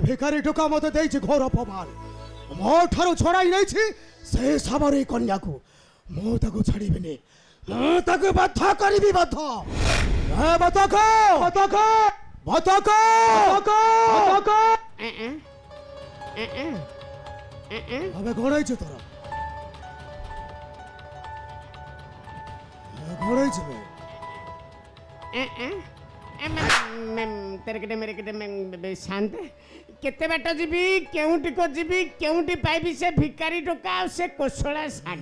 भिखारी टोका मत देछि घोर अपमान मो ठारो छोड़ाई नै छी से सबरी कन्या को मो ताको छाड़ीबिनी मो ताको बाध्य करबी बाध्य ए बतको बतको बतको बतको अबे घोड़ाई छ तोरा घोड़ाई छ तेरे मेरे शांत केते बाट जीवी केउटी को जीवी केउटी पाइबी से भिखारी टोका से कोसला साग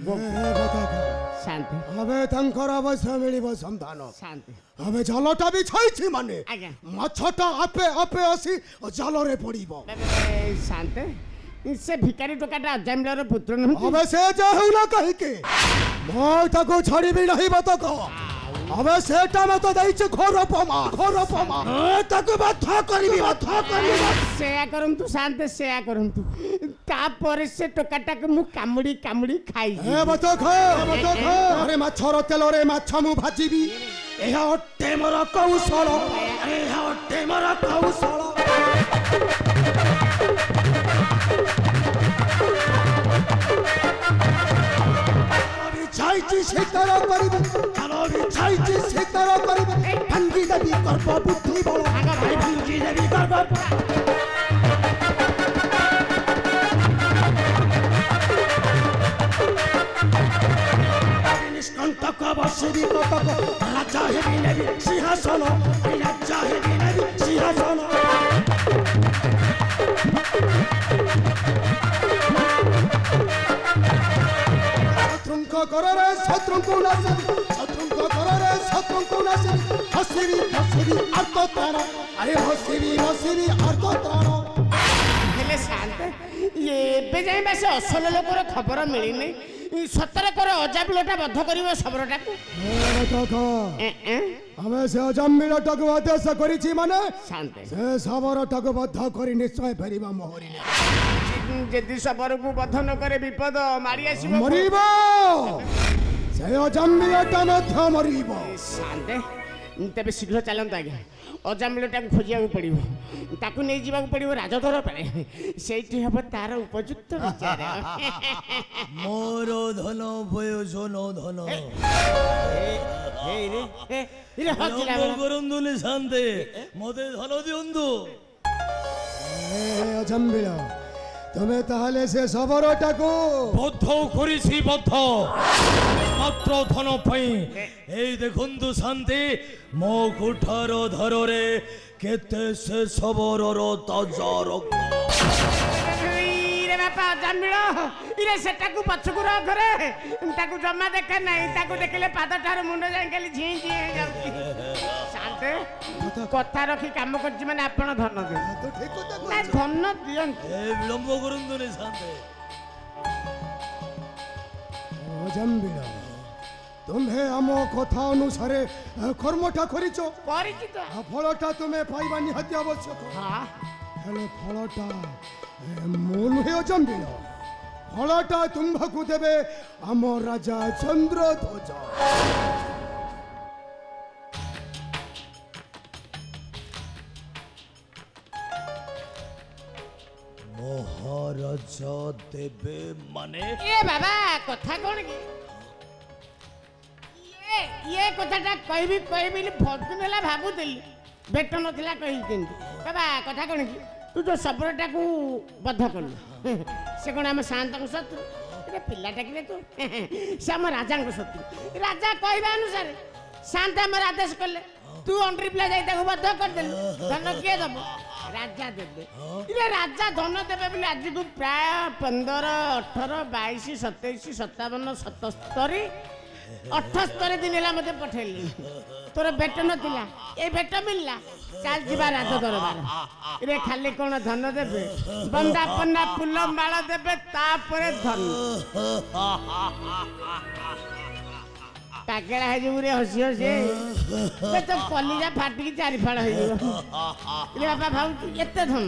शांत अबे तंकर अवश्य मिलिबो संधान शांत अबे जालटा भी छाइछि माने आज्ञा मछटा आपे आपे आसी जाल रे पड़िबो शांत से भिखारी टोकाटा अजामिलर पुत्र न अबे से जाहुला कहि के मो ताको छाड़ीबी नहीं बतक अबे सेटा में तो दैछि घोर अपमान ताको बाध्य करबी सेया करंतु शांत सेया करंतु ता परे से टोकाटा को मु कामुडी कामुडी खाई ए बतक अरे माछर तेल रे माछ मु भाजीबी एहा अट्टे मोर कौशल अरे एहा अट्टे मोर कौशल छाइछि शिकार करिबे चलो भी छाइछि शिकार करिबे भंगी देवी कर्प बुद्धि बल भाई भंगी देवी कर्प निष्कंटक बसिबी कटक राजा हेबी नेबी सिंहासन राजा हेबी नेबी सिंहासन करे शत्रु को नाश शत्रु करे शत्रु को नाश हसीबी अर्थ त्राण अरे हसीबी अर्थ त्राण हेले शांत ये बे जाय बस असल लोकर खबर मिली नहीं सतर कर अजामिलटा बद्ध करिवो सबरटा को हमें से अजामिलटा को आदेश करिछि माने शांत से सबरटा को बद्ध करी निश्चय फेरिबा मोहरी जदि सबर को बद्ध न करे विपद मारी आसीबो मरिबो से अजामिलटा मध्य मरिबो शांत तेबे शीघ्र चलंत आज्ञा अजामिलटा खोजिया पड़िबो ताकू नै जीवा पड़िबो राजधर पारे सेठी हबो तार उपयुक्त विचार मोर धन प्रयोजन धन हे रे हजिला करंदुनि शांते मते धन दियंतु अजामिल तुम्हें ताहले से सबरटा को बद्ध करिछि बद्ध मात्र धन पई ए देखंतु शांति मो कुठार धररे केते से सबरर ताजा रक्त रे बापा अजामिल इरे सेटाकू पछकू रखरे ताकू जमा देखा नहीं ताकू देखले पाद ठार मुंड जाय खाली झी झी हे जाउची शांत कथा रखी काम करछि माने आपण धन दे तो ठीक कथा ना धन दियन ए विलंब करंतु ने शांति अजामिल तुम्हें आम कथा अनुसारे कर्मटा करिचो तो फलटा तुम्हें पाइबा निहाती आवश्यक हां हेले फलटा मो नुहे अजामिल फलटा तुम्हाकू देबे आम राजा चंद्रध्वज महाराजा देवे माने ए बाबा कथा कोन की ये कथाटा कहबी भटकुनेला भाबुतली भेट नथिला कहि किंतु बाबा कथा कोन की तू जो सबरटा को बद्ध कर से कोन हम शांत को शत्रु ए पिल्लाटा कि तू से हम राजा को शत्रु राजा कहबा अनुसार शांत हम आदेश करले तू अंड्री पिला जाई ताको बद्ध कर देलु धन के दबो राजा देबे इरे राजा धन देबे बोली आज को प्राय 15 18 22 27 57 77 78 दिन है मत पठेली तोर भेट नथिला ए भेट मिलला चल जीवा राज दरबार रे खाली कोन धन देबे बंदा पन्ना फूल माला देबे तापरे धन टाकेला है जो रे हसी हसी ते तो कलिजा फाटी चारि फाड़ हो रे बाबा भाऊ एते धन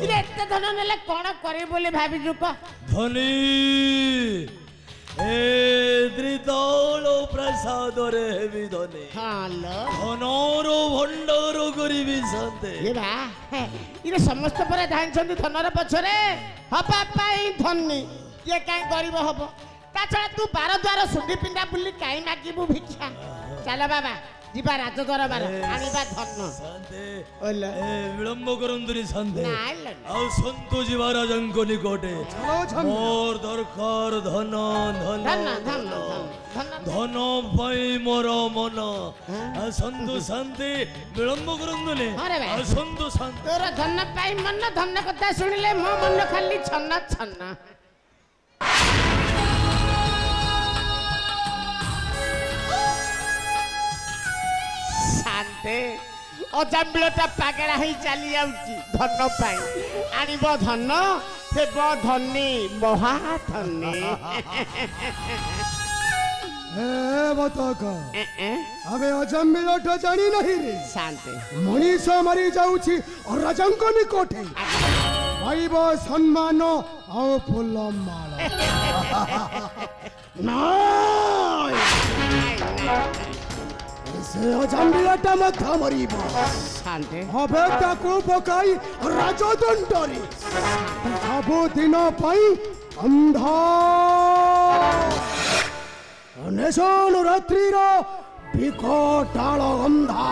रे एते धन नेले कोन करे बोले भाबी जुक धनी ए द्रिदौल ପ୍ରାସାଦରେ ହେବି ଧନୀ ହାଲୋ ଧନର ଭଣ୍ଡାର କରିବି ଶାନ୍ତେ ଏ ବା ଇରେ ସମସ୍ତେ ପରେ ଧାଇଁଛନ୍ତି ଧନର ପଛରେ ହବା ପାଇଁ ଧନୀ କିଏ କାଇଁ ଗରିବ ହବ ତା ଛଡ଼ା ତୁ ବାର ଦ୍ୱାର ସୁଧି ପିଣ୍ଡା ବୁଲି କାଇଁ ମାଗିବୁ ଭିକ୍ଷା ଚାଲ ବାବା ଯିବା ରାଜଦରବାର ଆଣିବା ଧନ ଶାନ୍ତେ ଓଲା ବିଳମ୍ବ କରନ୍ତୁନି ଶାନ୍ତେ ନାଇଁ ଆଉ ସନ୍ତୁ ଯିବା ରାଜାଙ୍କ ନିକଟେ ମୋର ଦରକାର ଧନ ଧନ ଧନ ଧନ ଧନ ଧନ ଧନ ପାଇଁ ମୋର ମନ ଆସନ୍ତୁ ଶାନ୍ତି ବିଳମ୍ବ କରନ୍ତୁନି ହରେ ବା। ଆସନ୍ତୁ ଶାନ୍ତି ତୋର ଧନ ପାଇଁ ମନ ଧନ କଥା ଶୁଣିଲେ ମୋ ମନ ଖାଲି ଛନ ଛନ ଶାନ୍ତେ ଅଜାମ୍ବିଳଟା ପାଗଳା ହେଇ ଚାଲି ଯାଉଛି ଧନ ପାଇଁ ଆଣିବ ଧନ ହେବ ଧନୀ ମହାଧନୀ ଏ ବତକ ଆମେ ଅଜମ୍ବିଳଟା ଜାଣି ନାହିଁ ରେ ଶାନ୍ତେ ମଣିଷ ମରି ଯାଉଛି ରାଜାଙ୍କ ନିକଟେ ପାଇବ ସମ୍ମାନ ଆଉ ଫୁଲ ମାଳ ନାଇଁ ସେ ଅଜମ୍ବିଳଟା ମଧ୍ୟ ମରିବ ଶାନ୍ତେ હવે ତାକୁ ପକାଇ ରାଜଦଣ୍ଡରେ ସବୁଦିନ ପାଇଁ ଅନ୍ଧ ଅନେଶନ ରାତ୍ରିର ବିକଟାଳ ଅନ୍ଧା